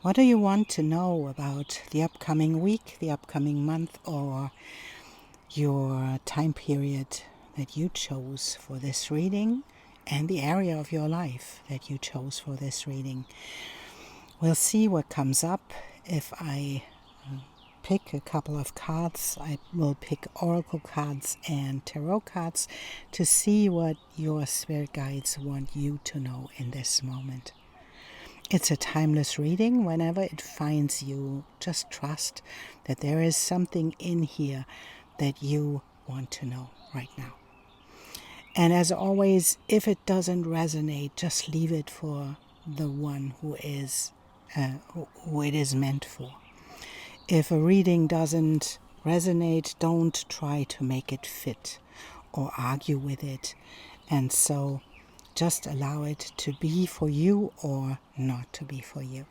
What do you want to know about the upcoming week, the upcoming month, or your time period that you chose for this reading and the area of your life that you chose for this reading? We'll see what comes up. If I pick a couple of cards, I will pick oracle cards and tarot cards to see what your spirit guides want you to know in this moment. It's a timeless reading. Whenever it finds you, just trust that there is something in here that you want to know right now. And as always, if it doesn't resonate, just leave it for the one who it is meant for. If a reading doesn't resonate, don't try to make it fit or argue with it. And so just allow it to be for you or not to be for you.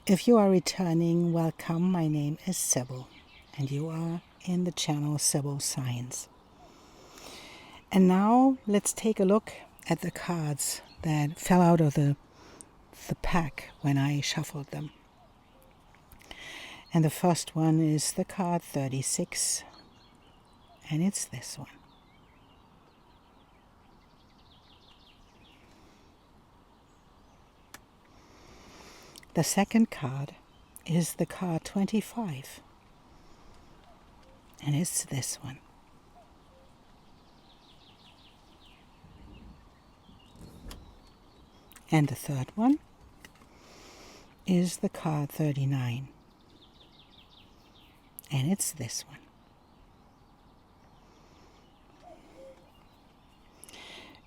If you are returning, welcome. My name is Sybille, and you are in the channel Sybille Science. And now let's take a look at the cards that fell out of the pack when I shuffled them. And the first one is the card 36, and it's this one. The second card is the card 25, and it's this one. And the third one is the card 39, and it's this one.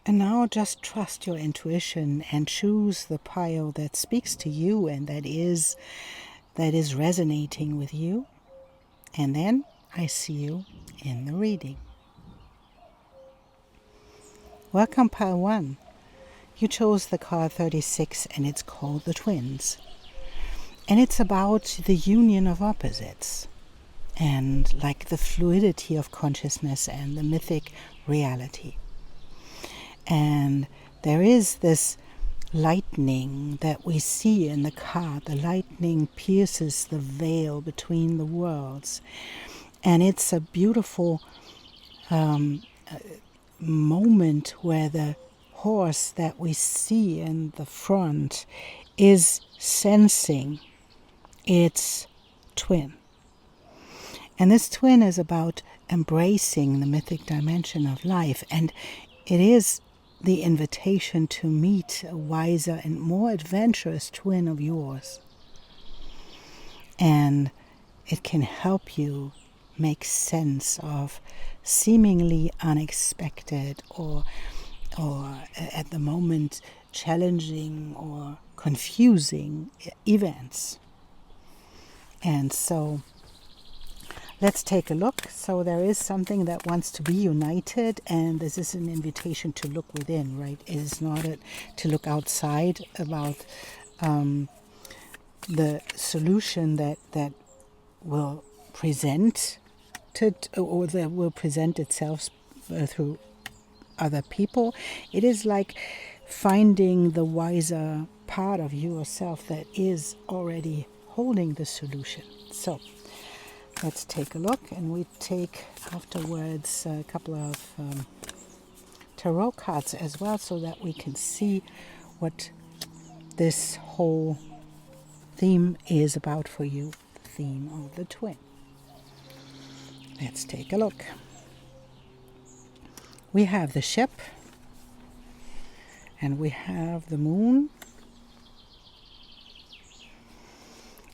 And now just trust your intuition and choose the pile that speaks to you and that is resonating with you. And then I see you in the reading. Welcome, pile 1. You chose the card 36, and it's called the Twins. And it's about the union of opposites and like the fluidity of consciousness and the mythic reality. And there is this lightning that we see in the card. The lightning pierces the veil between the worlds. And it's a beautiful moment where the horse that we see in the front is sensing its twin. And this twin is about embracing the mythic dimension of life. And it is the invitation to meet a wiser and more adventurous twin of yours. And it can help you make sense of seemingly unexpected or at the moment challenging or confusing events. And so let's take a look. So there is something that wants to be united, and this is an invitation to look within, right? It is not to look outside about the solution that will present or that will present itself through other people. It is like finding the wiser part of yourself that is already holding the solution. So let's take a look, and we take afterwards a couple of tarot cards as well so that we can see what this whole theme is about for you, the theme of the twin. Let's take a look. We have the ship, and we have the moon,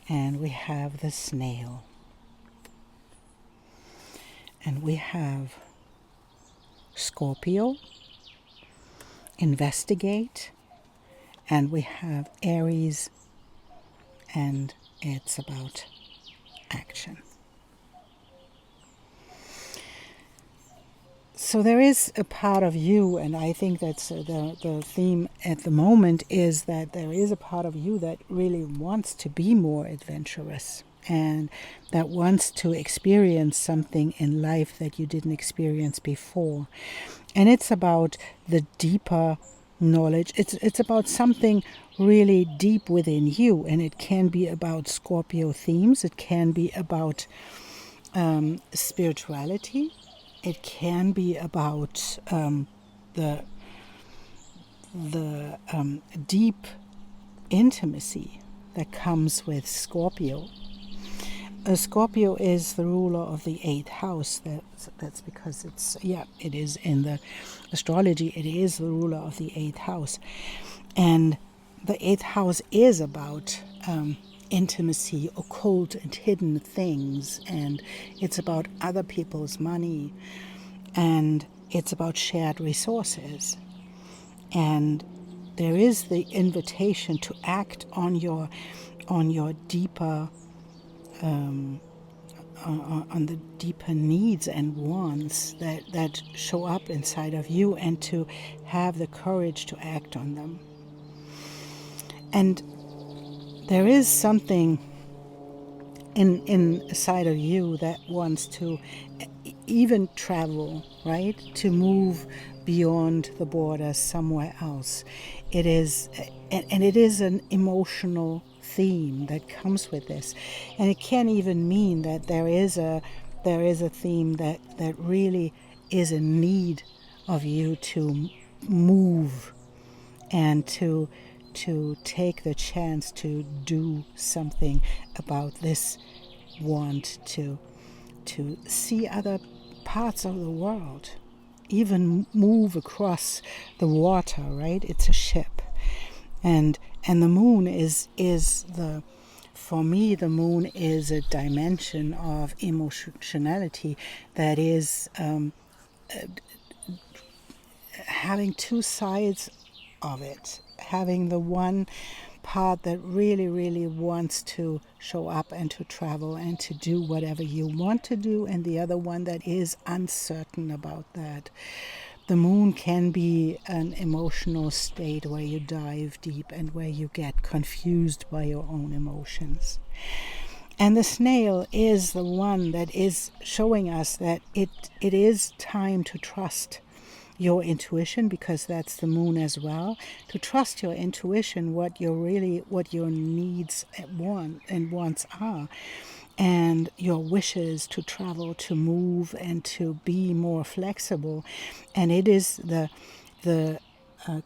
and we have the snail. And we have Scorpio, investigate, and we have Aries, and it's about action. So there is a part of you, and I think that's the theme at the moment, is that there is a part of you that really wants to be more adventurous and that wants to experience something in life that you didn't experience before. And it's about the deeper knowledge. It's about something really deep within you, and it can be about Scorpio themes. It can be about spirituality. It can be about the deep intimacy that comes with Scorpio. Scorpio is the ruler of the 8th house. That's because it is in the astrology. It is the ruler of the 8th house, and the 8th house is about intimacy, occult and hidden things, and it's about other people's money, and it's about shared resources, and there is the invitation to act on your deeper on the deeper needs and wants that show up inside of you, and to have the courage to act on them. And there is something inside of you that wants to even travel, right? To move beyond the border somewhere else. It is, and it is an emotional theme that comes with this, and it can even mean that there is a theme that really is in need of you to move and to take the chance to do something about this want to see other parts of the world, even move across the water, right? It's a ship. And the moon is the, for me, the moon is a dimension of emotionality that is having two sides of it, having the one part that really, really wants to show up and to travel and to do whatever you want to do, and the other one that is uncertain about that. The moon can be an emotional state where you dive deep and where you get confused by your own emotions. And the snail is the one that is showing us that it is time to trust your intuition, because that's the moon as well. To trust your intuition, what your needs and wants are, and your wishes to travel, to move, and to be more flexible. And it is the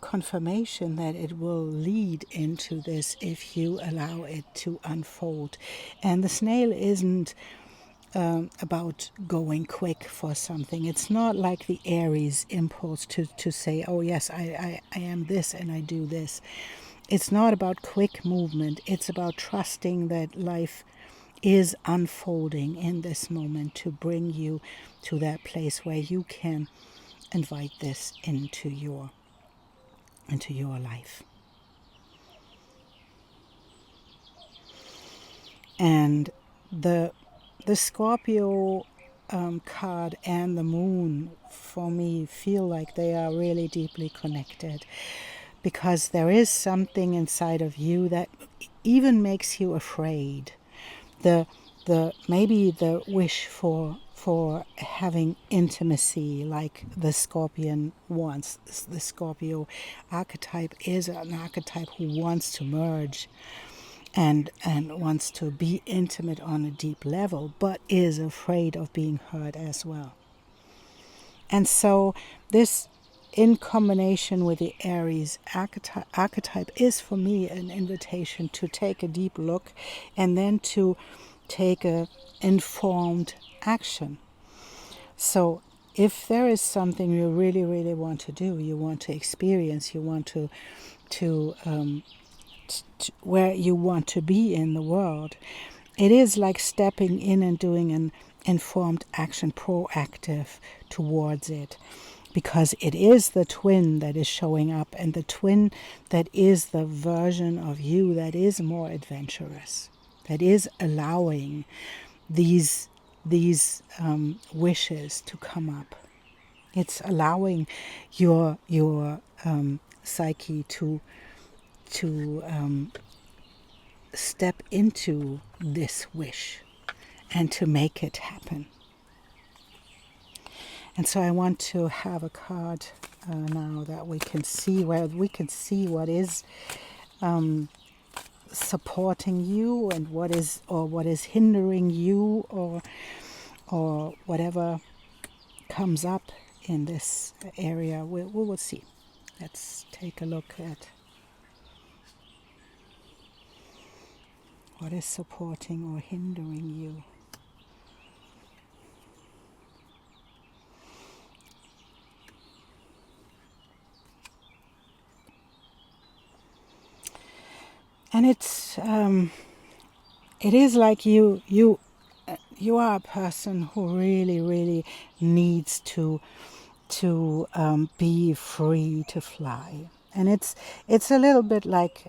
confirmation that it will lead into this if you allow it to unfold. And the snail isn't about going quick for something. It's not like the Aries impulse to say, oh yes, I am this and I do this. It's not about quick movement. It's about trusting that life is unfolding in this moment to bring you to that place where you can invite this into your life. And the Scorpio card and the moon, for me, feel like they are really deeply connected, because there is something inside of you that even makes you afraid. The maybe the wish for having intimacy, like the Scorpion wants. The Scorpio archetype is an archetype who wants to merge and wants to be intimate on a deep level, but is afraid of being hurt as well. And so this, in combination with the Aries archetype, is for me an invitation to take a deep look and then to take a informed action. So if there is something you really, really want to do, you want to experience, you want to where you want to be in the world, it is like stepping in and doing an informed action, proactive towards it, because it is the twin that is showing up, and the twin that is the version of you that is more adventurous, that is allowing these wishes to come up. It's allowing your psyche to step into this wish and to make it happen. And so I want to have a card now that we can see, where we can see what is supporting you and what is hindering you, or whatever comes up in this area. We will see. Let's take a look at what is supporting or hindering you. And it is like you are a person who really needs to be free to fly. And it's a little bit like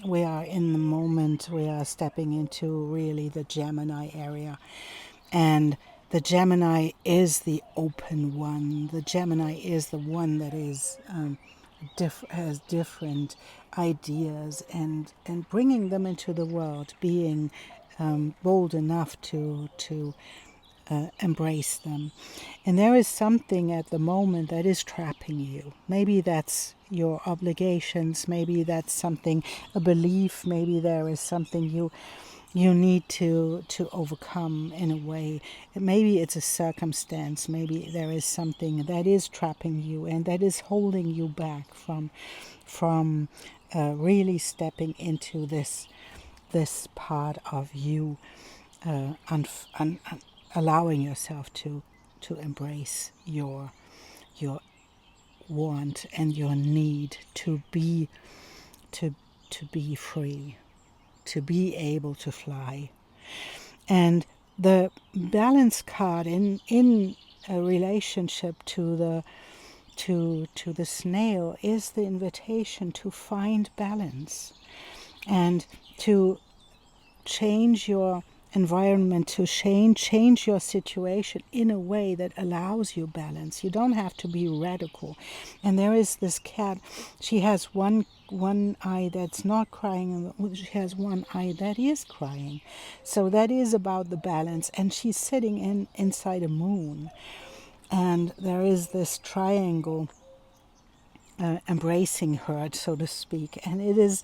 we are in the moment, we are stepping into really the Gemini area. And the Gemini is the open one. The Gemini is the one that is has different ideas, and bringing them into the world, being bold enough to embrace them. And there is something at the moment that is trapping you. Maybe that's your obligations, maybe that's something, a belief, maybe there is something you need to overcome in a way. Maybe it's a circumstance, maybe there is something that is trapping you and that is holding you back from really stepping into this part of you, allowing yourself to embrace your want and your need to be free, to be able to fly. And the balance card in a relationship to the snail is the invitation to find balance and to change your environment, to change your situation in a way that allows you balance. You don't have to be radical. And there is this cat, she has one eye that's not crying, and she has one eye that is crying. So that is about the balance. And she's sitting inside a moon, and there is this triangle embracing her, so to speak. And it is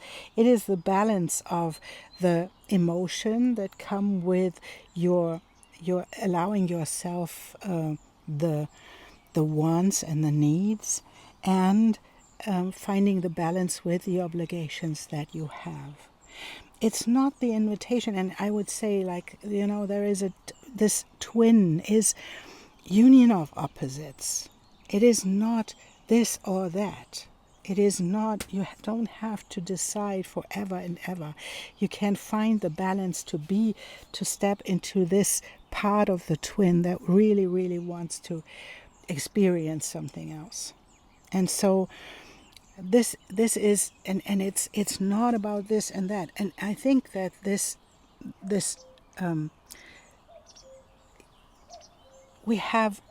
the balance of the emotion that come with your allowing yourself the wants and the needs, and finding the balance with the obligations that you have. It's not the invitation, and I would say, like, there is this twin is union of opposites. It is not this or that. It is not, you don't have to decide forever and ever. You can find the balance to step into this part of the twin that really wants to experience something else. And so this is, and it's not about this and that. And I think that this we have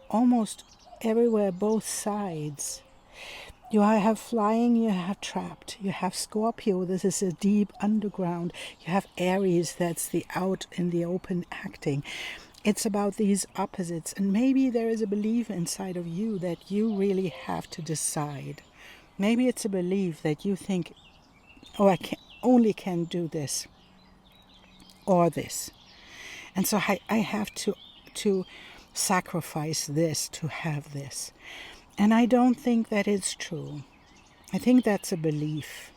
almost everywhere both sides. You have flying, you have trapped, you have Scorpio, this is a deep underground, you have Aries, that's the out in the open acting. It's about these opposites, and maybe there is a belief inside of you that you really have to decide. Maybe it's a belief that you think, oh, I only can do this or this. And so I have to sacrifice this to have this. And I don't think that is true. I think that's a belief.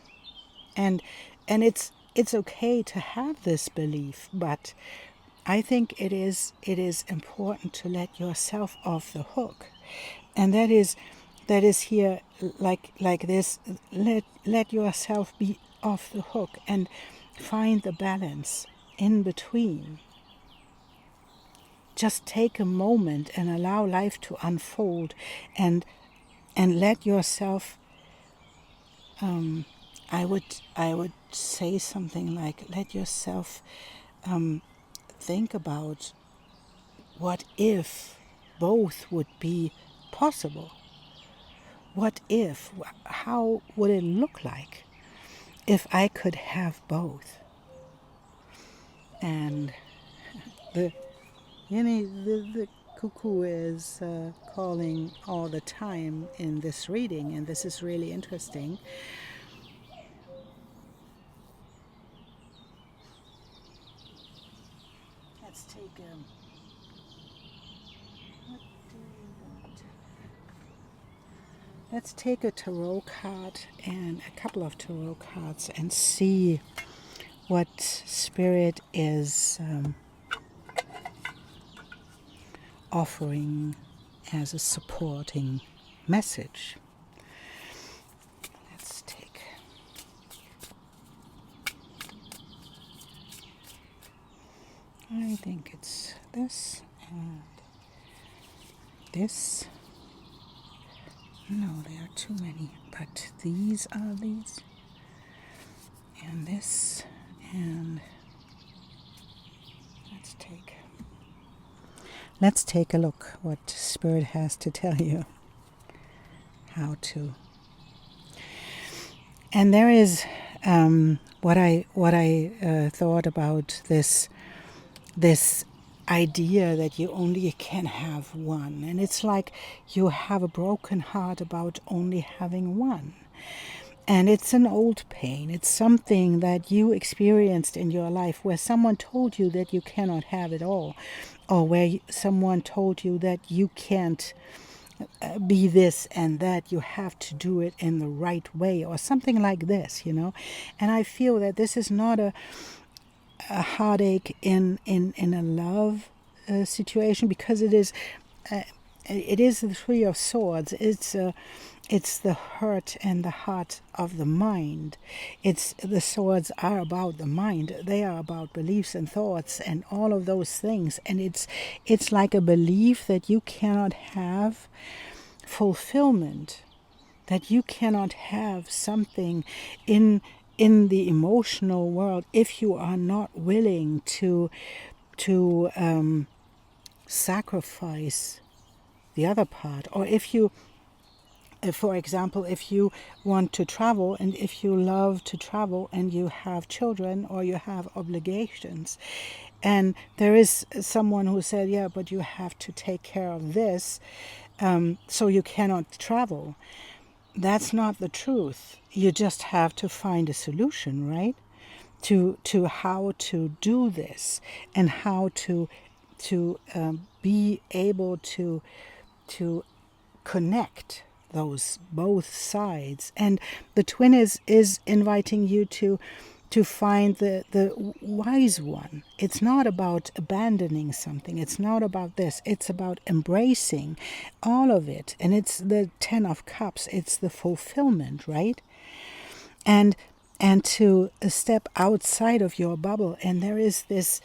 And it's okay to have this belief, but I think it is important to let yourself off the hook. And that is here like this, let yourself be off the hook and find the balance in between. Just take a moment and allow life to unfold, and let yourself. I would say something like, let yourself think about what if both would be possible. What if? How would it look like if I could have both? And the cuckoo is calling all the time in this reading, and this is really interesting. Let's take what do we want? Let's take a tarot card and a couple of tarot cards and see what Spirit is offering as a supporting message. Let's take I think it's this and this. No, there are too many, but these are these and this, and let's take a look what Spirit has to tell you how to. And there is what I thought about this idea that you only can have one, and it's like you have a broken heart about only having one. And it's an old pain. It's something that you experienced in your life where someone told you that you cannot have it all, or where someone told you that you can't be this and that, you have to do it in the right way, or something like this, you know. And I feel that this is not a heartache in a love situation, because it is the Three of Swords. It's the hurt and the heart of the mind. The swords are about the mind. They are about beliefs and thoughts and all of those things. And it's like a belief that you cannot have fulfillment, that you cannot have something in the emotional world if you are not willing to sacrifice the other part. Or if you, for example, if you want to travel, and if you love to travel and you have children or you have obligations, and there is someone who said, yeah, but you have to take care of this, so you cannot travel. That's not the truth. You just have to find a solution, right? To how to do this, and how to be able to connect those both sides. And the twin is inviting you to find the wise one. It's not about abandoning something. It's not about this. It's about embracing all of it. And it's the Ten of Cups. It's the fulfillment, right? And to step outside of your bubble. And there is this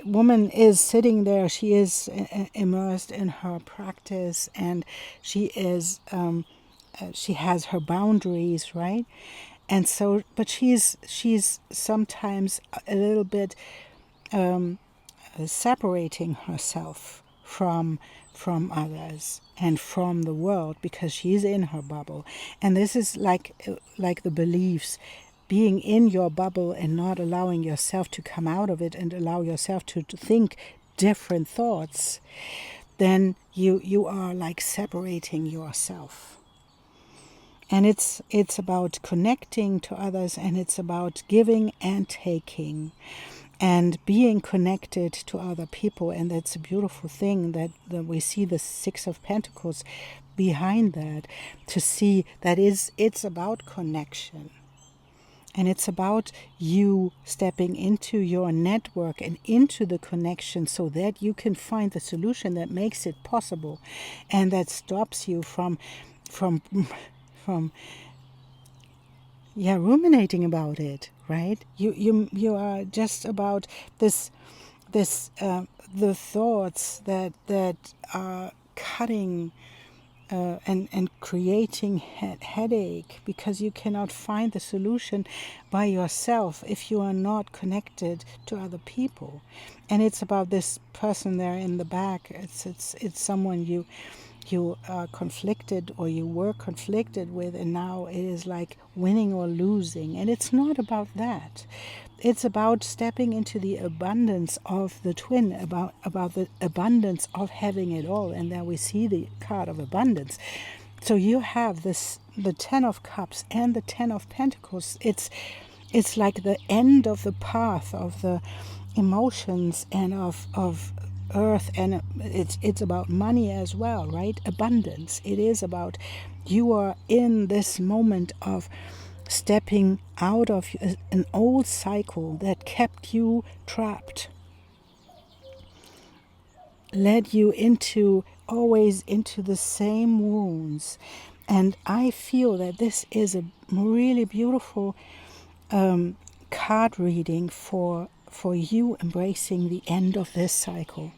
woman is sitting there. She is immersed in her practice, and she is she has her boundaries, right? And so, but she's sometimes a little bit separating herself from others and from the world, because she's in her bubble. And this is like the beliefs, being in your bubble and not allowing yourself to come out of it and allow yourself to think different thoughts. Then you are like separating yourself. And it's about connecting to others, and it's about giving and taking and being connected to other people. And that's a beautiful thing that we see the Six of Pentacles behind that, to see that it's about connection. And it's about you stepping into your network and into the connection, so that you can find the solution that makes it possible, and that stops you from ruminating about it, right? You are just about this the thoughts that are cutting and creating headache, because you cannot find the solution by yourself if you are not connected to other people. And it's about this person there in the back. It's someone you are conflicted or you were conflicted with, and now it is like winning or losing. And it's not about that. It's about stepping into the abundance of the twin, about the abundance of having it all. And then we see the card of abundance. So you have this, the Ten of Cups and the Ten of Pentacles. It's like the end of the path of the emotions and of earth, and it's about money as well, right? Abundance. It is about, you are in this moment of stepping out of an old cycle that kept you trapped, led you into always into the same wounds. And I feel that this is a really beautiful card reading for you embracing the end of this cycle.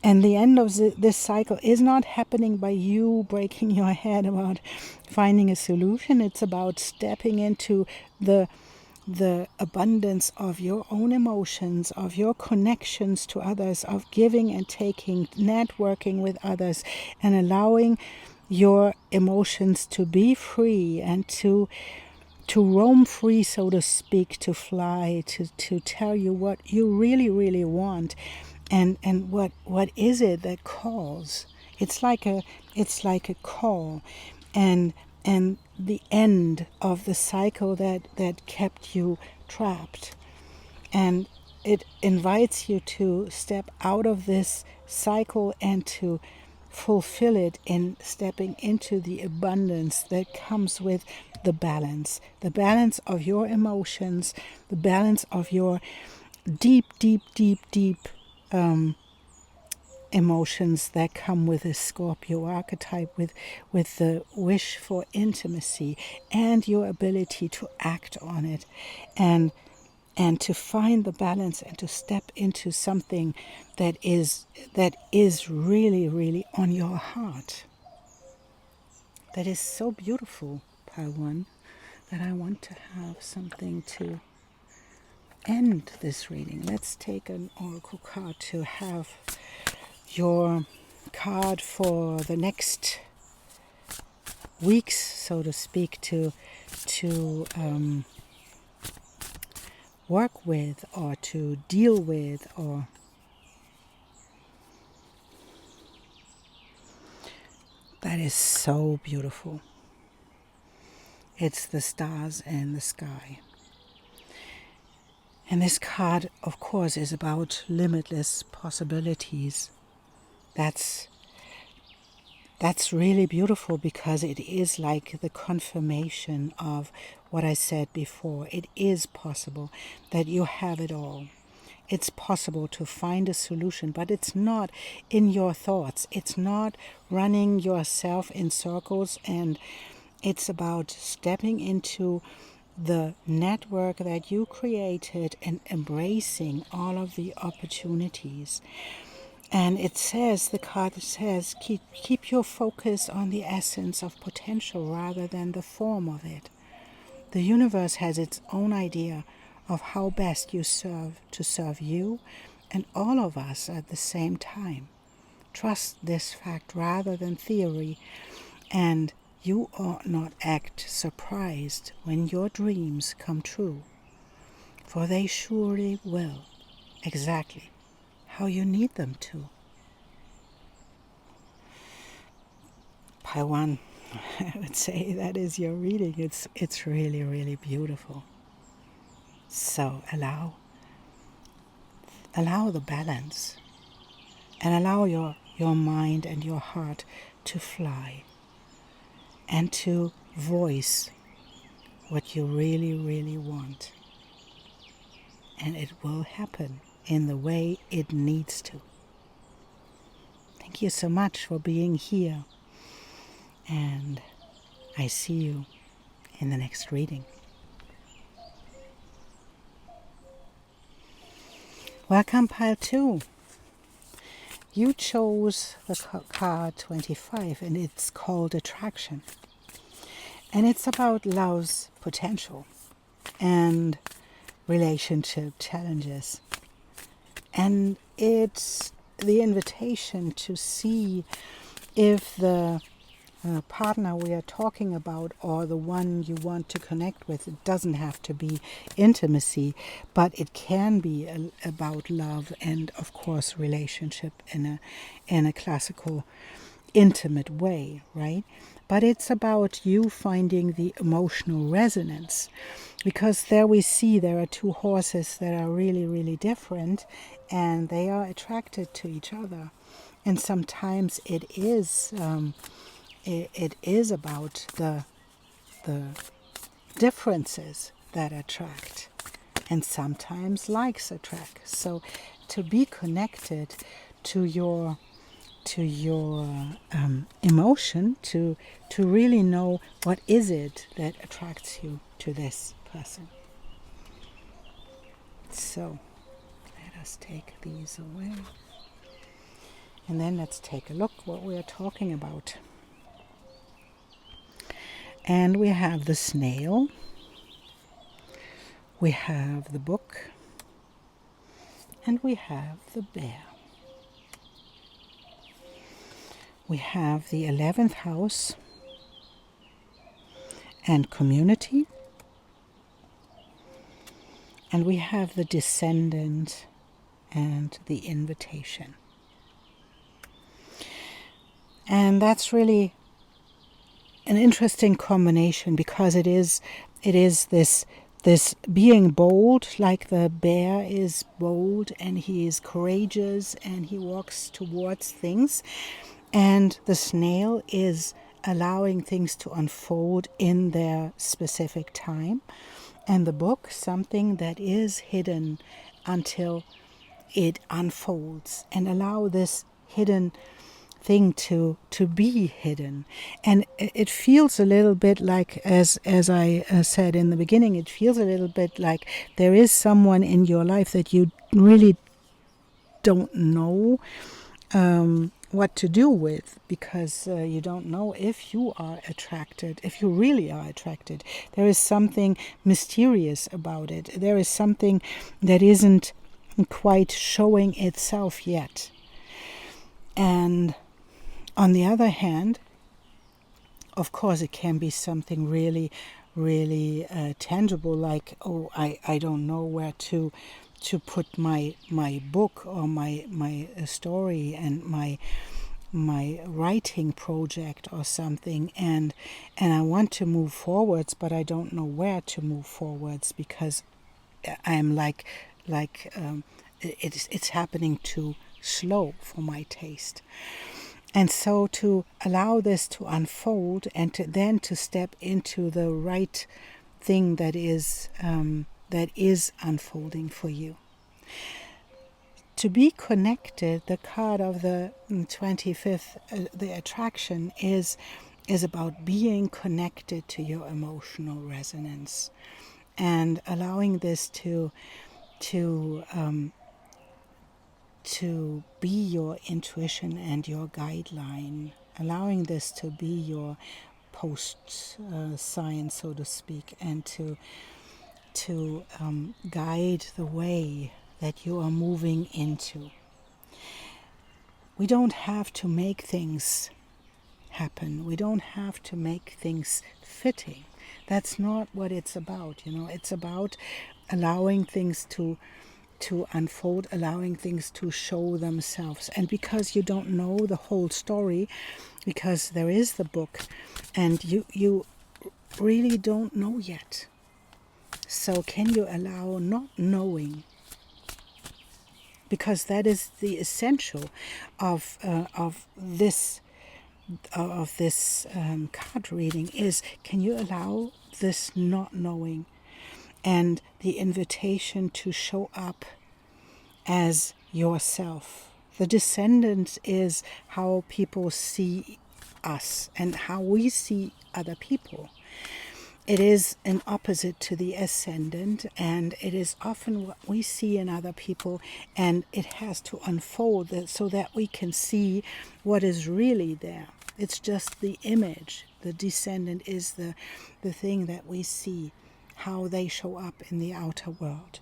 And the end of this cycle is not happening by you breaking your head about finding a solution. It's about stepping into the abundance of your own emotions, of your connections to others, of giving and taking, networking with others, and allowing your emotions to be free and to roam free, so to speak, to fly, to tell you what you really, really want. And what is it that calls? It's like a call, and the end of the cycle that kept you trapped, and it invites you to step out of this cycle and to fulfill it in stepping into the abundance that comes with the balance of your emotions, the balance of your deep emotions that come with a Scorpio archetype, with the wish for intimacy and your ability to act on it, and to find the balance and to step into something that is really, really on your heart. That is so beautiful, Pile 1, that I want to have something to end this reading. Let's take an oracle card to have your card for the next weeks, so to speak, to work with or to deal with. Or that is so beautiful. It's the stars and the sky. And this card, of course, is about limitless possibilities. That's really beautiful, because it is like the confirmation of what I said before. It is possible that you have it all. It's possible to find a solution, but it's not in your thoughts. It's not running yourself in circles, and it's about stepping into the network that you created and embracing all of the opportunities. And it says, the card says, keep your focus on the essence of potential rather than the form of it. The universe has its own idea of how best to serve you and all of us at the same time. Trust this fact rather than theory, and you ought not act surprised when your dreams come true, for they surely will, exactly how you need them to. Pile 1, I would say that is your reading. It's really, really beautiful. So allow the balance, and allow your mind and your heart to fly, and to voice what you really, really want. And it will happen in the way it needs to. Thank you so much for being here, and I see you in the next reading. Welcome, Pile 2. You chose the card 25, and it's called Attraction. And it's about love's potential and relationship challenges. And it's the invitation to see if the partner we are talking about, or the one you want to connect with, it doesn't have to be intimacy, but it can be about love and, of course, relationship in a classical, intimate way, right? But it's about you finding the emotional resonance, because there we see there are two horses that are really, really different, and they are attracted to each other. And sometimes it is about the differences that attract, and sometimes likes attract. So to be connected to your emotion, to really know what is it that attracts you to this person. So let us take these away, and then let's take a look what we are talking about. And we have the snail, we have the book, and we have the bear. We have the 11th house and community, and we have the descendant and the invitation. And that's really an interesting combination, because it is this being bold, like the bear is bold and he is courageous and he walks towards things, and the snail is allowing things to unfold in their specific time, and the book something that is hidden until it unfolds, and allow this hidden thing to be hidden. And it feels a little bit like, as I said in the beginning, it feels a little bit like there is someone in your life that you really don't know what to do with, because you don't know if you are attracted, if you really are attracted. There is something mysterious about it. There is something that isn't quite showing itself yet. And on the other hand, of course, it can be something really, really tangible, like, oh, I don't know where to put my book, or my story, and my writing project or something, and I want to move forwards, but I don't know where to move forwards, because I'm it's happening too slow for my taste. And so to allow this to unfold, and then to step into the right thing that is unfolding for you. To be connected, the card of the 25th, the attraction, is about being connected to your emotional resonance, and allowing this to be your intuition and your guideline, allowing this to be your post sign, so to speak, and to guide the way that you are moving into. We don't have to make things happen. We don't have to make things fitting. That's not what it's about. It's about allowing things to unfold, allowing things to show themselves. And because you don't know the whole story, because there is the book, and you really don't know yet. So can you allow not knowing? Because that is the essential of this card reading, is, can you allow this not knowing and the invitation to show up as yourself. The descendant is how people see us and how we see other people. It is an opposite to the ascendant, and it is often what we see in other people, and it has to unfold so that we can see what is really there. It's just the image. The descendant is the thing that we see, how they show up in the outer world.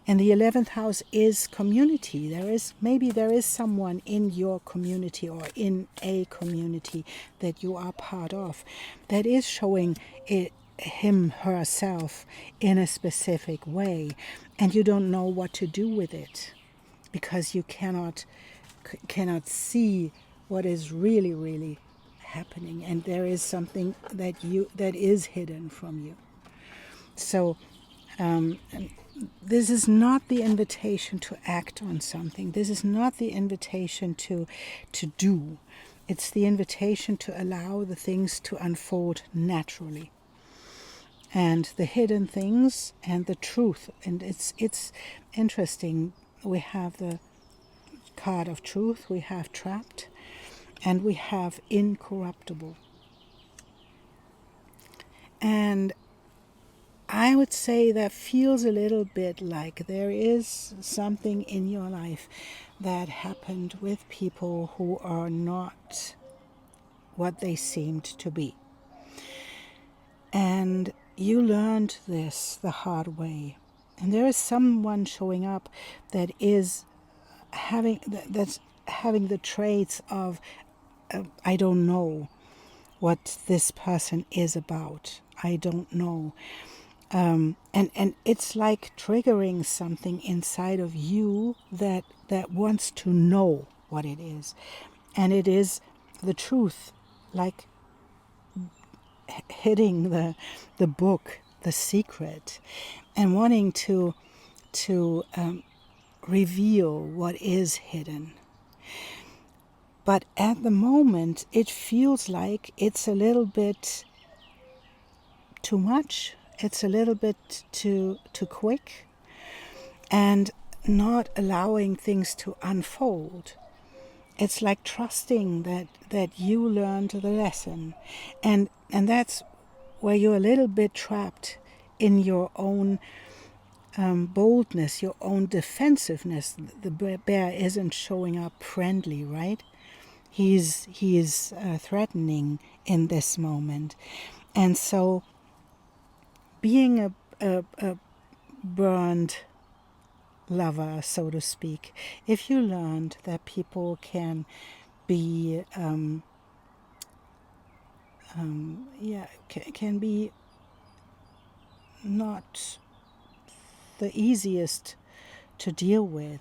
And the 11th house is community. Maybe there is someone in your community or in a community that you are part of that is showing him, herself in a specific way, and you don't know what to do with it because you cannot see what is really, really happening, and there is something that is hidden from you. So this is not the invitation to act on something. This is not the invitation to do. It's the invitation to allow the things to unfold naturally. And the hidden things and the truth. And it's interesting. We have the card of truth, we have trapped, and we have incorruptible. And I would say that feels a little bit like there is something in your life that happened with people who are not what they seemed to be. And you learned this the hard way. And there is someone showing up that is that's having the traits of I don't know what this person is about. I don't know. And it's like triggering something inside of you that wants to know what it is. And it is the truth, like hitting the book, the secret, and wanting to reveal what is hidden. But at the moment, it feels like it's a little bit too much. It's a little bit too quick, and not allowing things to unfold. It's like trusting that you learned the lesson, and that's where you're a little bit trapped in your own boldness, your own defensiveness. The bear isn't showing up friendly, right? He is threatening in this moment, and so being a burned lover, so to speak, if you learned that people can be can be not the easiest to deal with,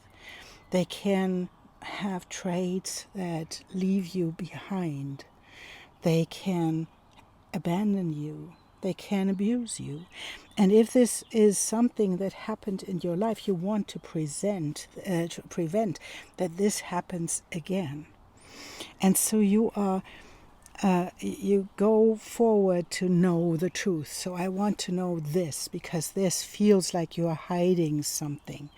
they can have traits that leave you behind, they can abandon you, they can abuse you. And if this is something that happened in your life, you want to prevent that this happens again. And so you go forward to know the truth. So I want to know this because this feels like you are hiding something.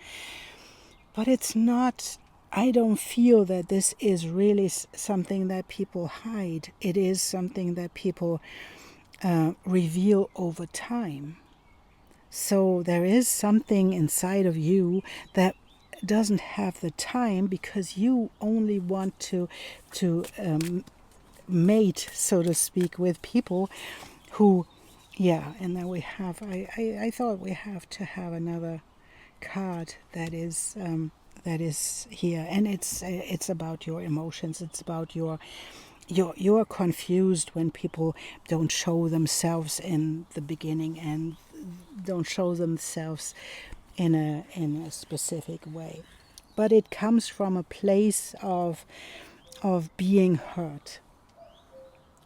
But it's not. I don't feel that this is really something that people hide. It is something that people reveal over time. So there is something inside of you that doesn't have the time because you only want to mate, so to speak, with people who, and then we have, I thought we have to have another card that is here, and it's about your emotions. It's about you're confused when people don't show themselves in the beginning and don't show themselves in a specific way, but it comes from a place of being hurt,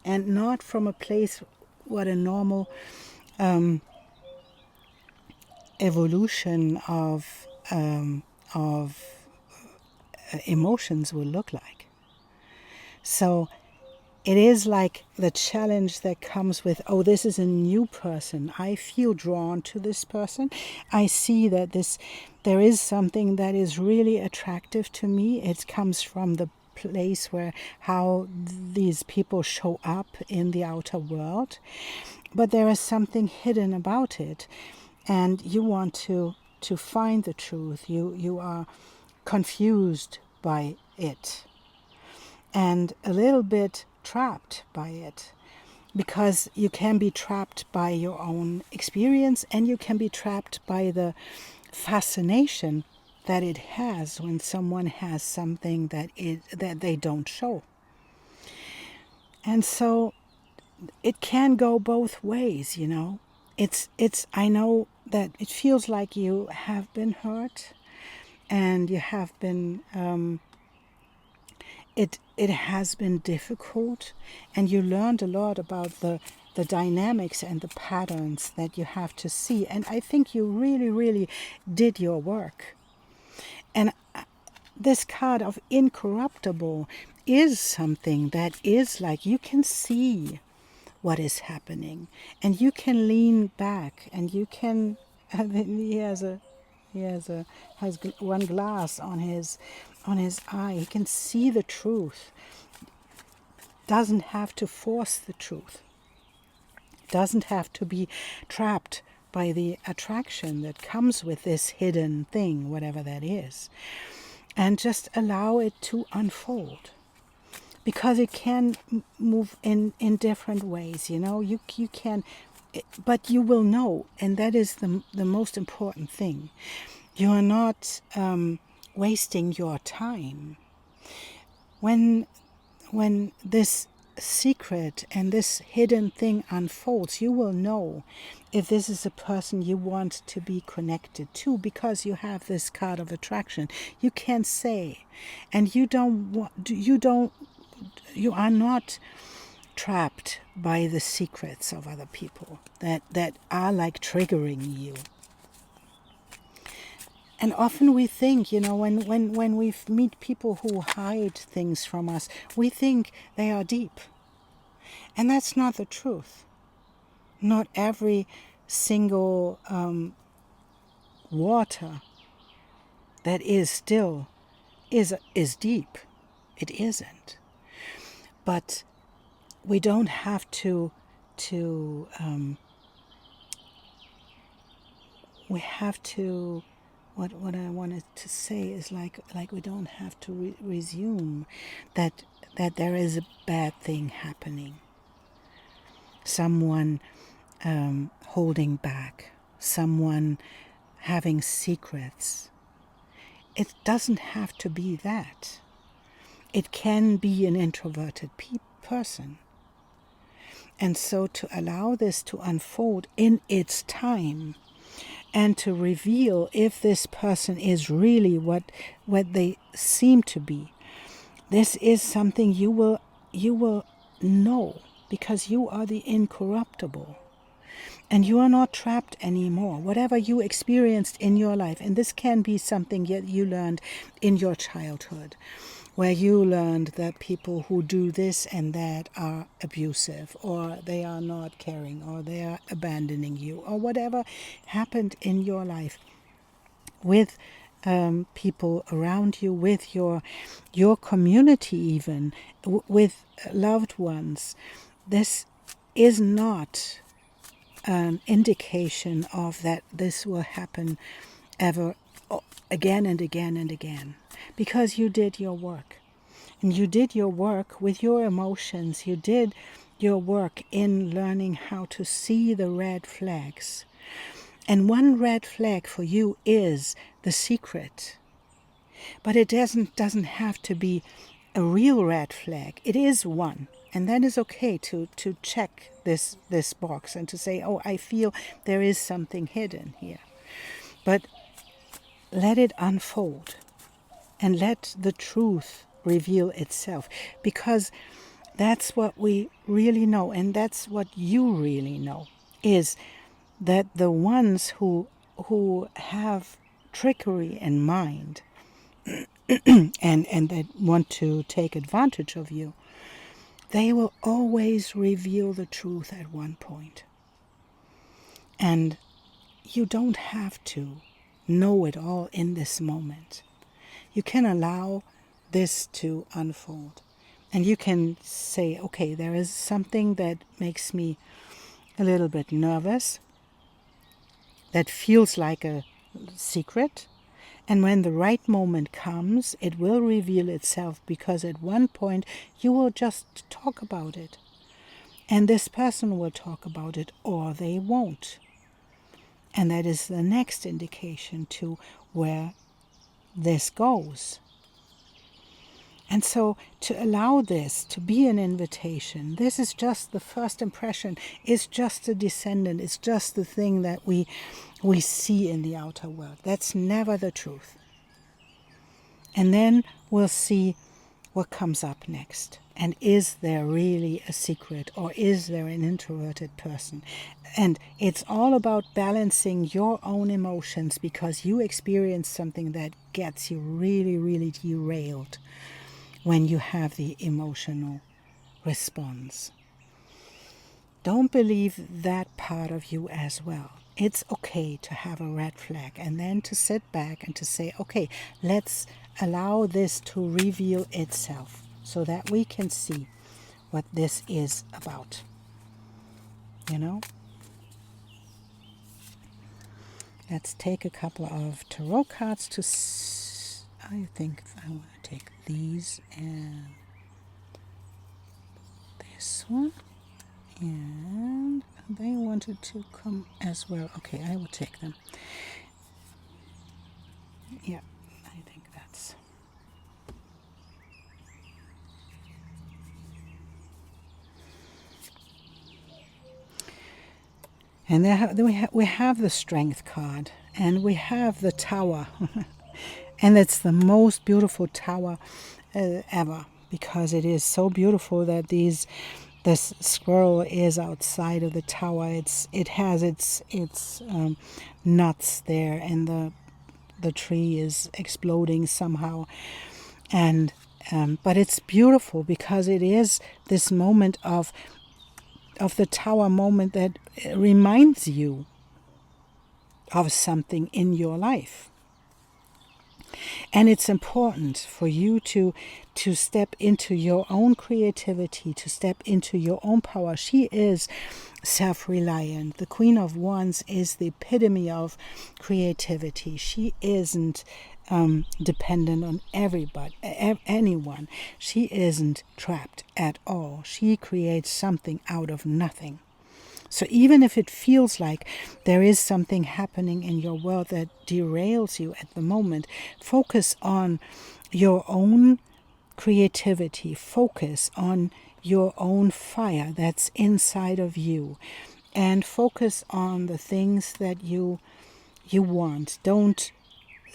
and not from a place what a normal evolution of emotions will look like. So it is like the challenge that comes with, oh, this is a new person. I feel drawn to this person. I see that there is something that is really attractive to me. It comes from the place where how these people show up in the outer world. But there is something hidden about it. And you want to find the truth. You are confused by it. And a little bit trapped by it, because you can be trapped by your own experience, and you can be trapped by the fascination that it has when someone has something that they don't show. And so it can go both ways, you know. I know that it feels like you have been hurt and you have been it has been difficult, and you learned a lot about the dynamics and the patterns that you have to see, and I think you really did your work. And this card of incorruptible is something that is like you can see what is happening, and you can lean back, and you can. Has one glass on his eye. He can see the truth. Doesn't have to force the truth. Doesn't have to be trapped by the attraction that comes with this hidden thing, whatever that is, and just allow it to unfold. Because it can move in different ways, you know. You can, but you will know, and that is the most important thing. You are not wasting your time. When this secret and this hidden thing unfolds, you will know if this is a person you want to be connected to, because you have this card of attraction. You can say, and you are not trapped by the secrets of other people that are like triggering you. And often we think, you know, when we meet people who hide things from us, we think they are deep. And that's not the truth. Not every single water that is still is deep. It isn't. But we don't have to we have to, what I wanted to say is like we don't have to resume that there is a bad thing happening. Someone holding back, someone having secrets. It doesn't have to be that. It can be an introverted person. And so to allow this to unfold in its time, and to reveal if this person is really what they seem to be, this is something you will know, because you are the incorruptible. And you are not trapped anymore. Whatever you experienced in your life, and this can be something you learned in your childhood, where you learned that people who do this and that are abusive, or they are not caring, or they are abandoning you, or whatever happened in your life with people around you, with your community, even with loved ones. This is not an indication of that this will happen ever again and again and again, because you did your work. And you did your work with your emotions. You did your work in learning how to see the red flags. And one red flag for you is the secret. But it doesn't have to be a real red flag. It is one. And that is okay to check this box and to say, oh, I feel there is something hidden here. But let it unfold and let the truth reveal itself, because that's what we really know, and that's what you really know, is that the ones who have trickery in mind and that want to take advantage of you, they will always reveal the truth at one point. And you don't have to know it all in this moment. You can allow this to unfold. And you can say, okay, there is something that makes me a little bit nervous, that feels like a secret. And when the right moment comes, it will reveal itself, because at one point you will just talk about it. And this person will talk about it, or they won't. And that is the next indication to where this goes. And so to allow this to be an invitation, this is just the first impression, it's just a descendant, it's just the thing that we see in the outer world. That's never the truth. And then we'll see what comes up next. And is there really a secret, or is there an introverted person? And it's all about balancing your own emotions, because you experience something that gets you really, really derailed when you have the emotional response. Don't believe that part of you as well. It's okay to have a red flag, and then to sit back and to say, okay, let's allow this to reveal itself so that we can see what this is about. You know? Let's take a couple of tarot cards to I think I want to take these and this one. And they wanted to come as well. Okay, I will take them. Yeah, I think that's... And we have the Strength card, and we have the Tower. And it's the most beautiful tower ever, because it is so beautiful that this squirrel is outside of the tower. It has its nuts there, and the tree is exploding somehow. And but it's beautiful because it is this moment of the tower moment that reminds you of something in your life. And it's important for you to step into your own creativity, to step into your own power. She is self-reliant. The Queen of Wands is the epitome of creativity. She isn't dependent on anyone. She isn't trapped at all. She creates something out of nothing. So even if it feels like there is something happening in your world that derails you at the moment, focus on your own creativity. Focus on your own fire that's inside of you. And focus on the things that you want. Don't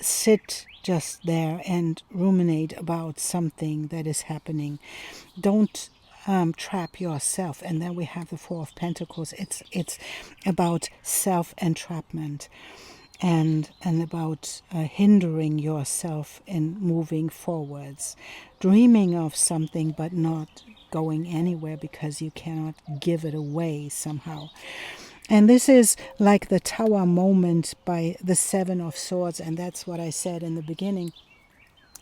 sit just there and ruminate about something that is happening. Don't trap yourself. And then we have the Four of Pentacles. It's about self-entrapment and about hindering yourself in moving forwards, dreaming of something but not going anywhere because you cannot give it away somehow. And this is like the Tower moment by the Seven of Swords, and that's what I said in the beginning.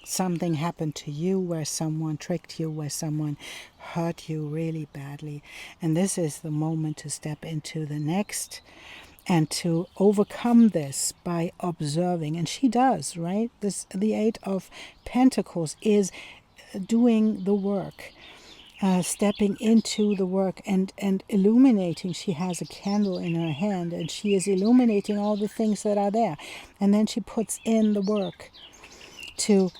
Something happened to you where someone tricked you, where someone hurt you really badly. And this is the moment to step into the next and to overcome this by observing. And she does, right? The Eight of Pentacles is doing the work. Stepping into the work and illuminating. She has a candle in her hand and she is illuminating all the things that are there. And then she puts in the work to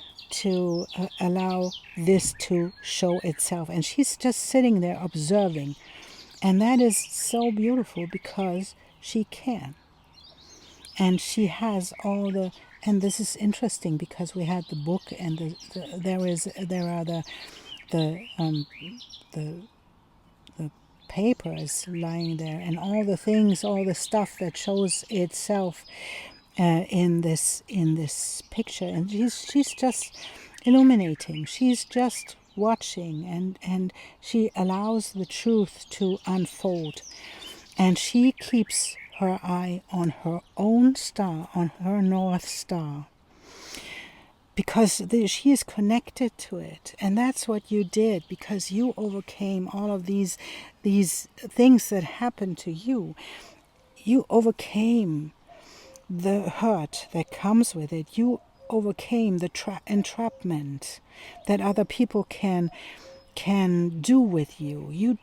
allow this to show itself. And she's just sitting there observing. And that is so beautiful because she can. And she has all the... And this is interesting because we had the book and there are the papers lying there, and all the things, all the stuff that shows itself in this picture. And she's just illuminating. She's just watching, and she allows the truth to unfold. And she keeps her eye on her own star, on her North Star, because she is connected to it. And that's what you did, because you overcame all of these things that happened to you. You overcame the hurt that comes with it. You overcame the entrapment that other people can can do with you. You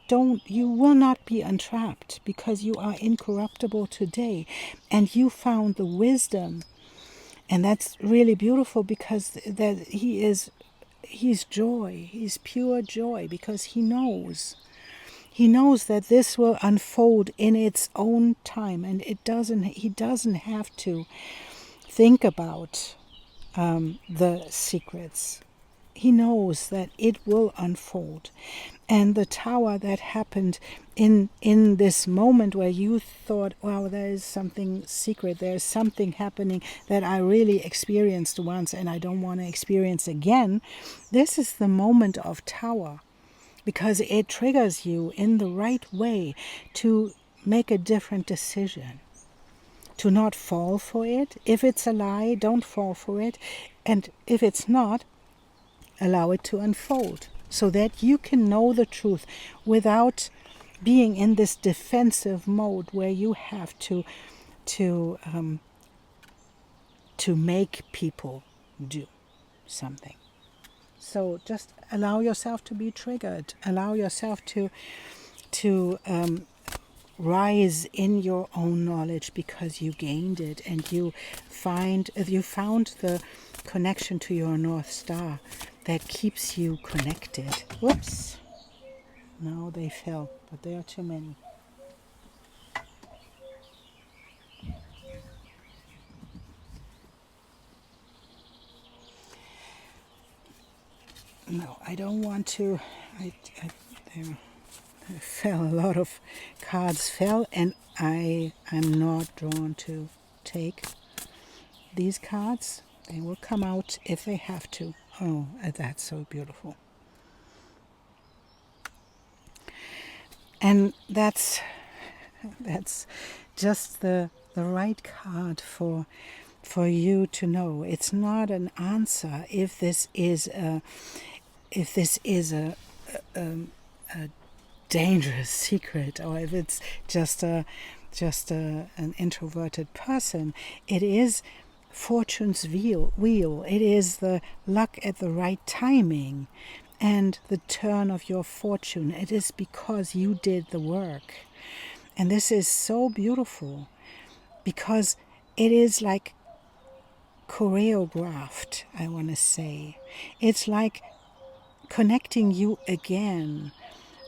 will not be entrapped because you are incorruptible today, and you found the wisdom. And that's really beautiful because that he's joy. He's pure joy because he knows that this will unfold in its own time, and he doesn't have to think about the secrets. He knows that it will unfold. And the tower that happened in this moment where you thought, wow, there is something secret, there's something happening that I really experienced once and I don't want to experience again, this is the moment of tower, because it triggers you in the right way to make a different decision, to not fall for it. If it's a lie, don't fall for it. And if it's not, allow it to unfold so that you can know the truth without being in this defensive mode where you have to make people do something. So just allow yourself to be triggered. Allow yourself to rise in your own knowledge because you gained it, and you found the connection to your North Star that keeps you connected. Whoops. No, they fell, but there are too many. No, I don't want to. There fell, a lot of cards fell, and I'm not drawn to take these cards. They will come out if they have to. Oh, that's so beautiful. And that's just the right card for you to know. It's not an answer if this is a dangerous secret, or if it's just an introverted person. It is fortune's wheel. It is the luck at the right timing and the turn of your fortune. It is because you did the work. And this is so beautiful because it is like choreographed, I want to say. It's like connecting you again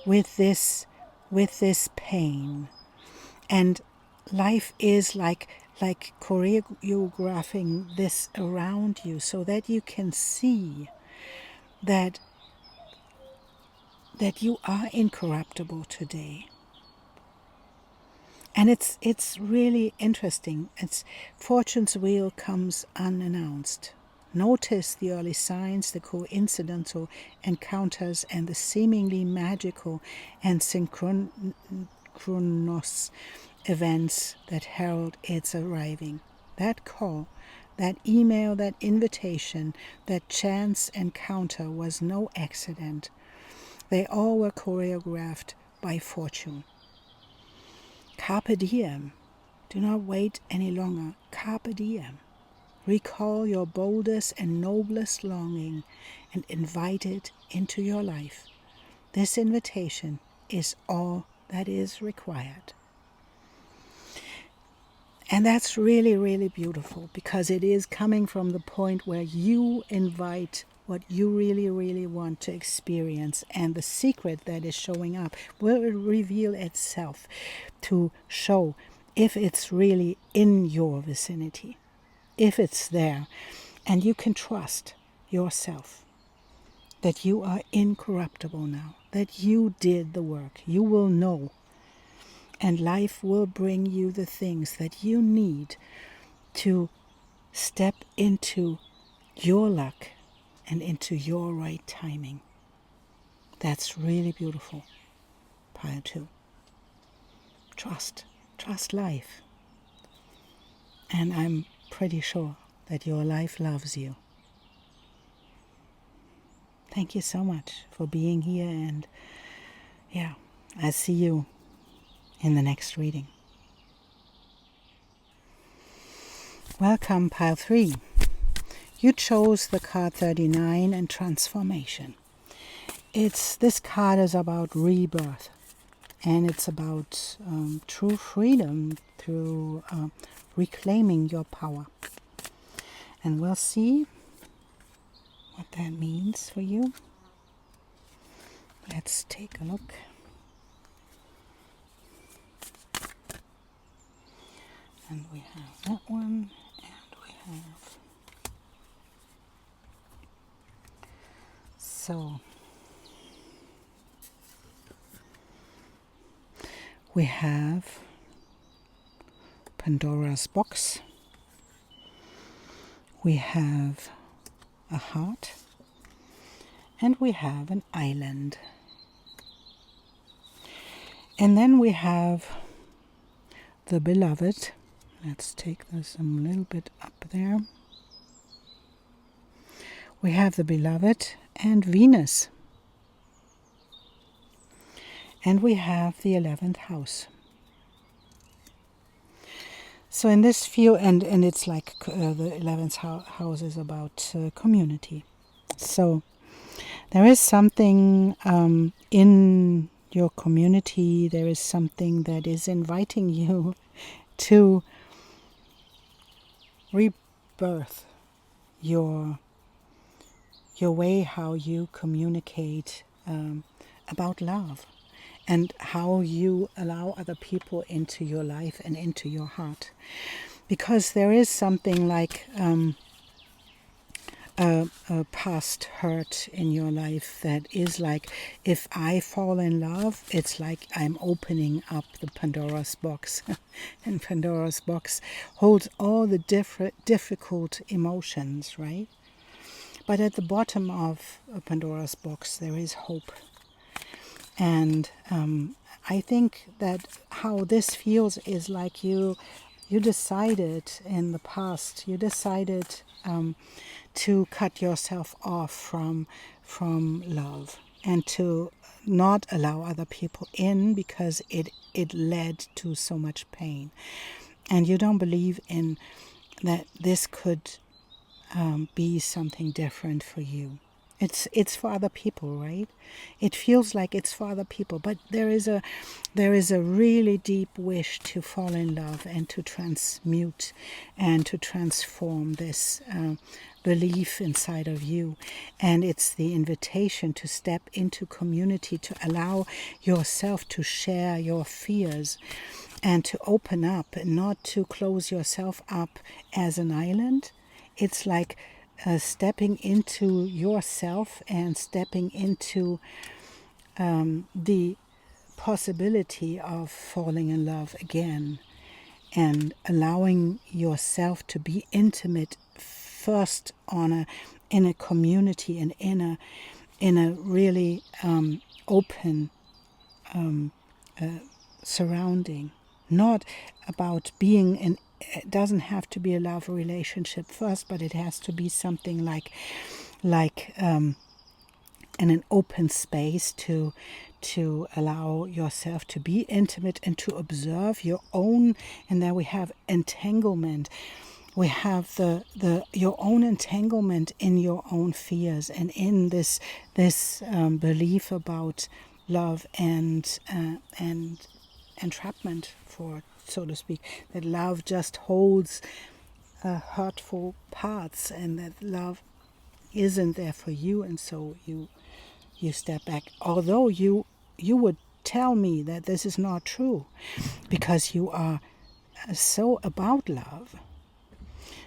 with this pain. And life is like choreographing this around you so that you can see that you are incorruptible today. And it's really interesting. It's fortune's wheel comes unannounced. Notice the early signs, the coincidental encounters, and the seemingly magical and synchronous events that herald its arriving. That call, that email, that invitation, that chance encounter was no accident. They all were choreographed by fortune. Carpe diem. Do not wait any longer. Carpe diem. Recall your boldest and noblest longing and invite it into your life. This invitation is all that is required. And that's really, really beautiful because it is coming from the point where you invite what you really, really want to experience, and the secret that is showing up will reveal itself to show if it's really in your vicinity, if it's there, and you can trust yourself that you are incorruptible now, that you did the work. You will know, and life will bring you the things that you need to step into your luck and into your right timing. That's really beautiful. Pile 2. Trust life. And I'm pretty sure that your life loves you. Thank you so much for being here, and I see you in the next reading. Welcome, Pile 3. You chose the card 39 and transformation. this card is about rebirth, and it's about true freedom through reclaiming your power. And we'll see what that means for you. Let's take a look. And we have that one, and we have... So, we have Pandora's box. We have a heart. And we have an island. And then we have the beloved. Let's take this a little bit up there. We have the beloved and Venus. And we have the 11th house. So in this view, and it's like the 11th house is about community. So there is something in your community, there is something that is inviting you to rebirth your way how you communicate about love, and how you allow other people into your life and into your heart. Because there is something like a past hurt in your life that is like, if I fall in love, it's like I'm opening up the Pandora's box. And Pandora's box holds all the difficult emotions, right? But at the bottom of Pandora's box, there is hope. And I think that how this feels is like you decided in the past, you decided to cut yourself off from love, and to not allow other people in because it led to so much pain. And you don't believe in that this could be something different for you. It's for other people, right? It feels like it's for other people, but there is a really deep wish to fall in love and to transmute and to transform this belief inside of you. And it's the invitation to step into community, to allow yourself to share your fears and to open up, and not to close yourself up as an island. It's like stepping into yourself and stepping into the possibility of falling in love again, and allowing yourself to be intimate first in a community and in a really open surrounding. Not about being in. It doesn't have to be a love relationship first, but it has to be something like in an open space to allow yourself to be intimate and to observe your own. And then we have entanglement. We have your own entanglement in your own fears, and in this belief about love and entrapment, for so to speak, that love just holds hurtful parts, and that love isn't there for you, and so you step back. Although you would tell me that this is not true, because you are so about love.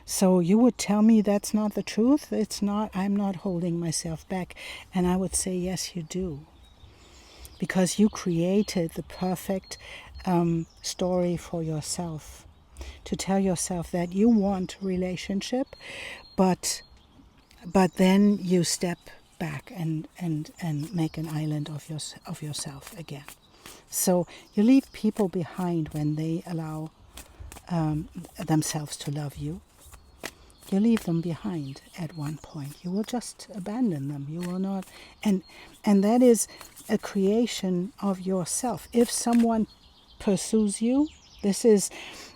So you would tell me that's not the truth. It's not. I'm not holding myself back, and I would say yes, you do, because you created the perfect story for yourself, to tell yourself that you want relationship, but then you step back and make an island of yourself again. So you leave people behind when they allow themselves to love you. You leave them behind at one point. You will just abandon them. You will not, and that is a creation of yourself. If someone pursues you, this is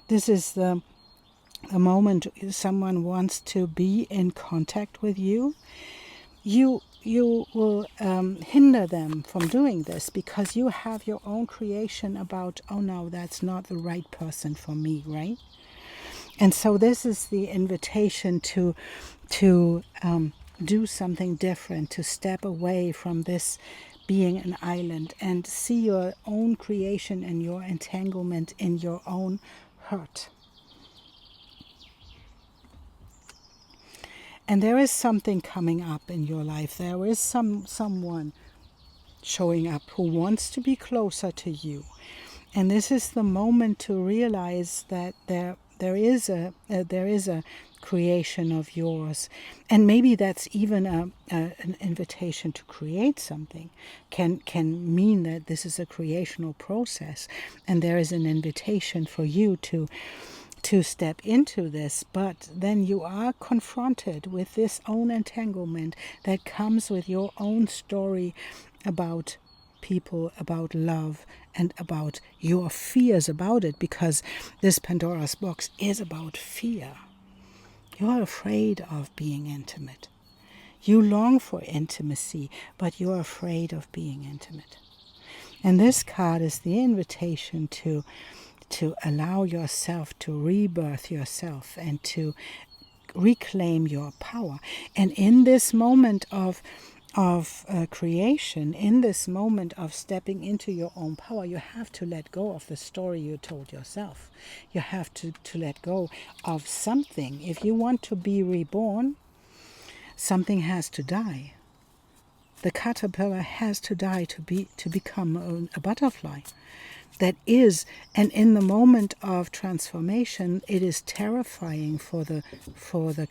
the moment someone wants to be in contact with you. You will hinder them from doing this, because you have your own creation about, oh no, that's not the right person for me, right? And so this is the invitation to do something different, to step away from this being an island and see your own creation and your entanglement in your own hurt. And there is something coming up in your life. There is someone showing up who wants to be closer to you. And this is the moment to realize that there is a creation of yours, and maybe that's even an invitation to create something. Can mean that this is a creational process, and there is an invitation for you to step into this. But then you are confronted with this own entanglement that comes with your own story about people, about love, and about your fears about it, because this Pandora's box is about fear. You are afraid of being intimate. You long for intimacy, but you're afraid of being intimate. And this card is the invitation to allow yourself to rebirth yourself and to reclaim your power. And in this moment of creation, in this moment of stepping into your own power, you have to let go of the story you told yourself. You have to let go of something. If you want to be reborn, something has to die. The caterpillar has to die to become a butterfly. That is, and in the moment of transformation, it is terrifying for the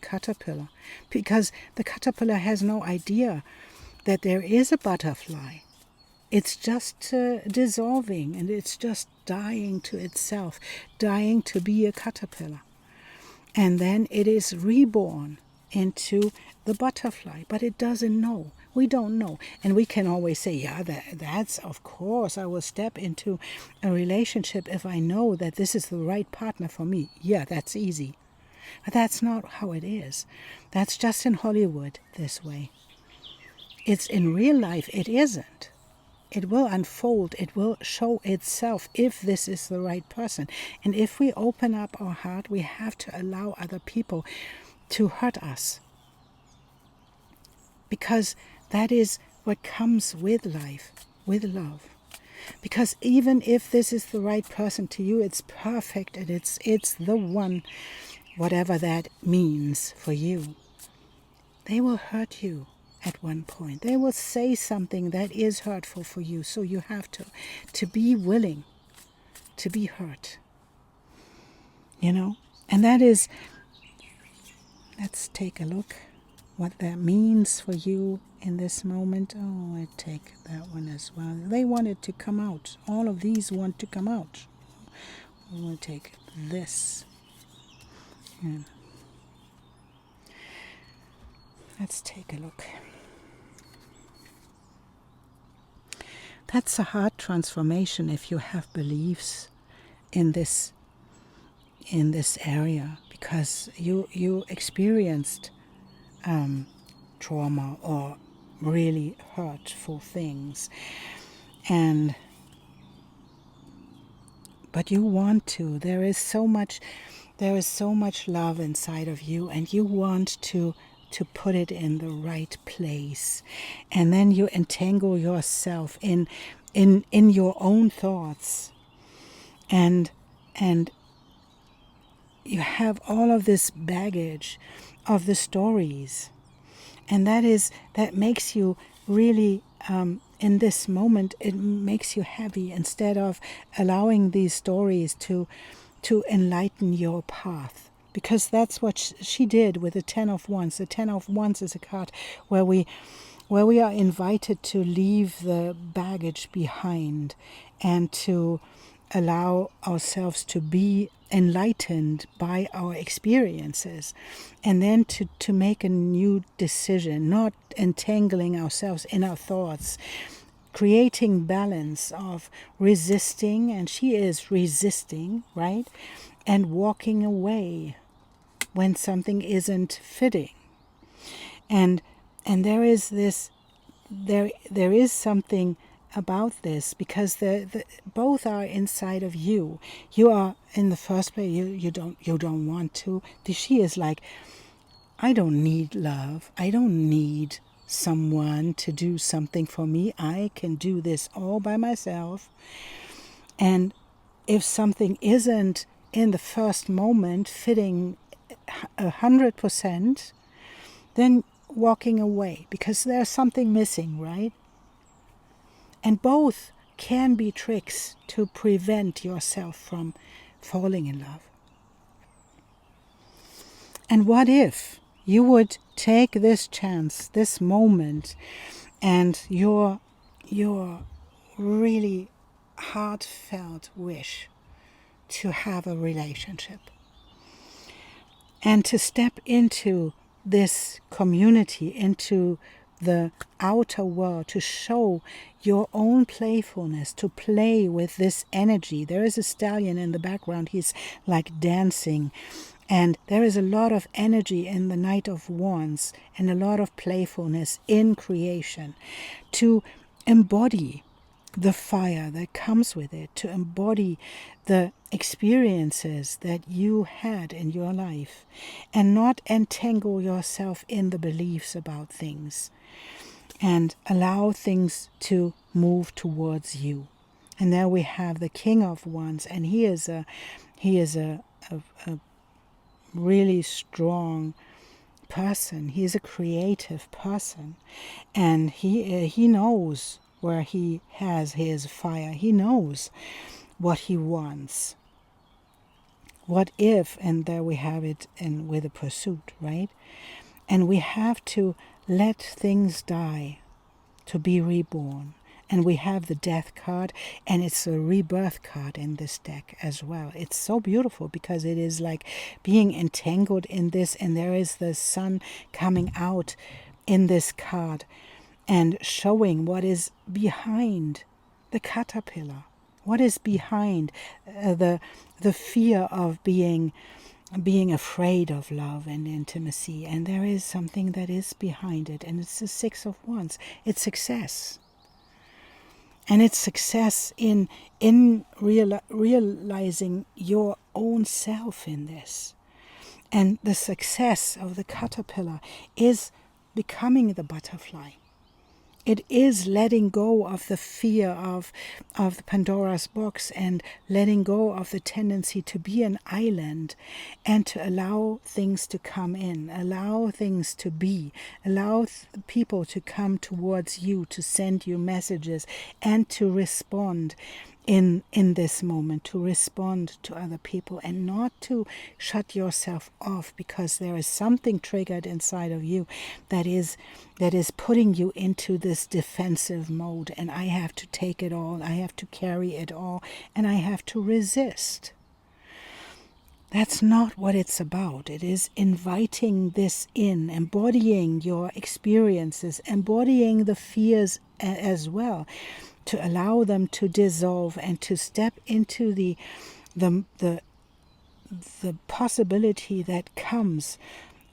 caterpillar, because the caterpillar has no idea that there is a butterfly. It's just dissolving, and it's just dying to itself, dying to be a caterpillar. And then it is reborn into the butterfly, but it doesn't know. We don't know. And we can always say, yeah, that's, of course, I will step into a relationship if I know that this is the right partner for me. Yeah, that's easy. But that's not how it is. That's just in Hollywood this way. It's in real life, it isn't. It will unfold, it will show itself if this is the right person. And if we open up our heart, we have to allow other people to hurt us. Because that is what comes with life, with love. Because even if this is the right person to you, it's perfect and it's the one, whatever that means for you. They will hurt you at one point. They will say something that is hurtful for you, so you have to be willing to be hurt. You know? And that is, let's take a look what that means for you in this moment. Oh, I take that one as well. They want it to come out. All of these want to come out. I'm going to take this. And let's take a look. That's a hard transformation if you have beliefs in this area, because you experienced trauma or really hurtful things, but you want to. There is so much love inside of you, and you want to put it in the right place. And then you entangle yourself in your own thoughts, and you have all of this baggage of the stories, and that makes you really in this moment, it makes you heavy, instead of allowing these stories to enlighten your path. Because that's what she did with the Ten of Wands. The Ten of Wands is a card where we are invited to leave the baggage behind and to allow ourselves to be enlightened by our experiences, and then to make a new decision, not entangling ourselves in our thoughts, creating balance of resisting, and she is resisting, right? And walking away when something isn't fitting. And there is this there is something about this, because both are inside of you. You are, in the first place, you don't want to. She is like, I don't need love. I don't need someone to do something for me. I can do this all by myself. And if something isn't in the first moment fitting 100%, then walking away, because there's something missing, right? And both can be tricks to prevent yourself from falling in love. And what if you would take this chance, this moment, and your really heartfelt wish to have a relationship, and to step into this community, into the outer world, to show your own playfulness, to play with this energy. There is a stallion in the background. He's like dancing. And there is a lot of energy in the Knight of Wands and a lot of playfulness in creation, to embody the fire that comes with it, to embody the experiences that you had in your life, and not entangle yourself in the beliefs about things, and allow things to move towards you. And there we have the King of Wands, and he is a really strong person. He is a creative person, and he knows where he has his fire. He knows what he wants. What if, and there we have it, and with a pursuit, right? And we have to let things die to be reborn. And we have the death card, and it's a rebirth card in this deck as well. It's so beautiful because it is like being entangled in this, and there is the sun coming out in this card and showing what is behind the caterpillar, what is behind the fear of being afraid of love and intimacy. And there is something that is behind it, and it's the Six of Wands. It's success. And it's success in realizing your own self in this. And the success of the caterpillar is becoming the butterfly. It is letting go of the fear of the Pandora's box, and letting go of the tendency to be an island, and to allow things to come in, allow things to be, allow people to come towards you, to send you messages, and to respond in this moment, to respond to other people, and not to shut yourself off because there is something triggered inside of you that is putting you into this defensive mode, and I have to take it all, I have to carry it all, and I have to resist. That's not what it's about. It is inviting this in, embodying your experiences, embodying the fears as well, to allow them to dissolve and to step into the possibility that comes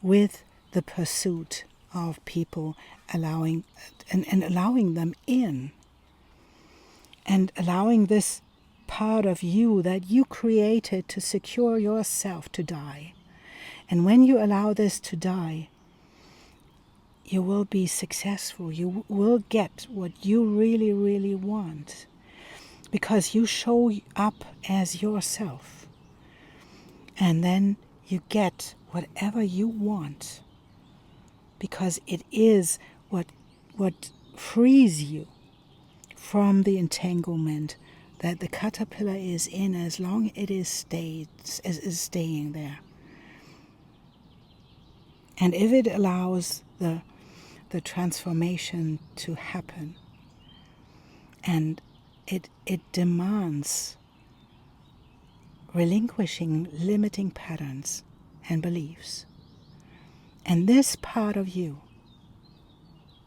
with the pursuit of people, allowing them in, and allowing this part of you that you created to secure yourself to die. And when you allow this to die, you will be successful. You will get what you really, really want, because you show up as yourself. And then you get whatever you want, because it is what frees you from the entanglement that the caterpillar is in, as long as it is staying there. And if it allows the transformation to happen, and it demands relinquishing limiting patterns and beliefs, and this part of you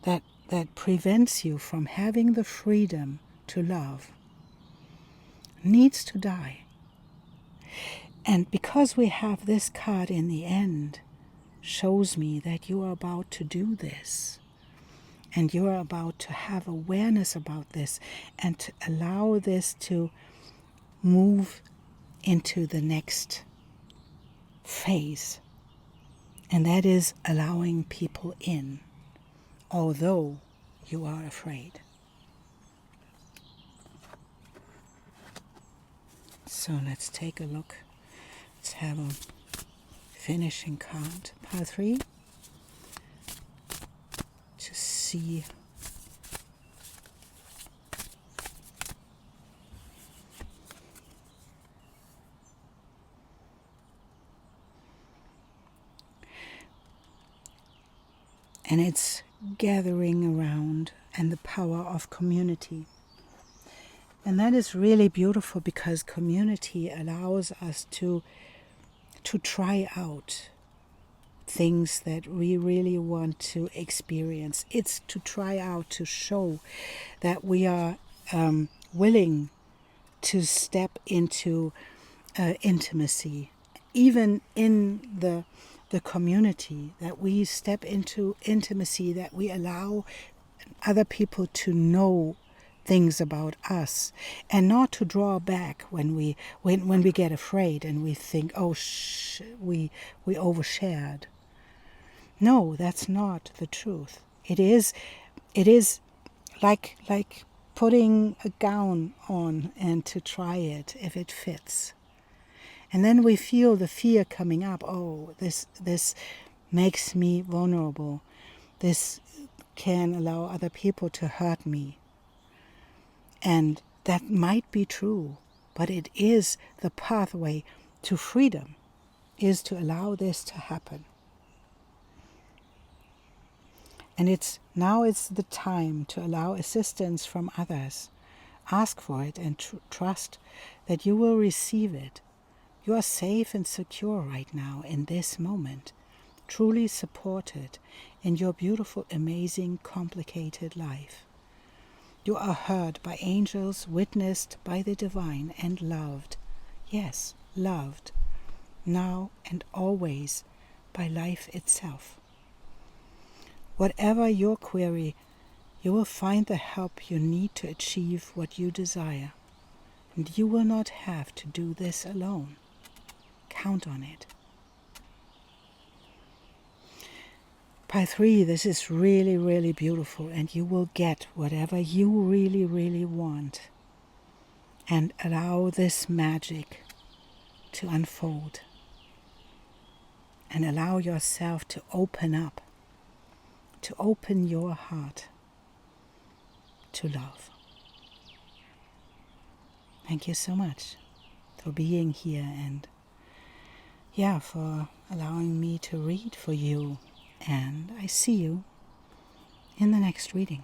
that prevents you from having the freedom to love needs to die. And because we have this card in the end, shows me that you are about to do this. And you're about to have awareness about this and to allow this to move into the next phase. And that is allowing people in, although you are afraid. So let's take a look. Let's have a finishing count. Pile 3. To see and it's gathering around and the power of community. And that is really beautiful because community allows us to try out things that we really want to experience. It's to try out, to show that we are willing to step into intimacy, even in the community, that we step into intimacy, that we allow other people to know things about us, and not to draw back when we get afraid and we think, oh, we overshared. No, that's not the truth. It is like putting a gown on and to try it if it fits. And then we feel the fear coming up. Oh, this makes me vulnerable. This can allow other people to hurt me. And that might be true, but it is the pathway to freedom, is to allow this to happen. And it's the time to allow assistance from others. Ask for it and trust that you will receive it. You are safe and secure right now in this moment, truly supported in your beautiful, amazing, complicated life. You are heard by angels, witnessed by the divine, and loved. Yes, loved, now and always by life itself. Whatever your query, you will find the help you need to achieve what you desire. And you will not have to do this alone. Count on it. Pile 3, this is really, really beautiful, and you will get whatever you really, really want. And allow this magic to unfold. And allow yourself to open up, to open your heart to love. Thank you so much for being here and for allowing me to read for you. And I see you in the next reading.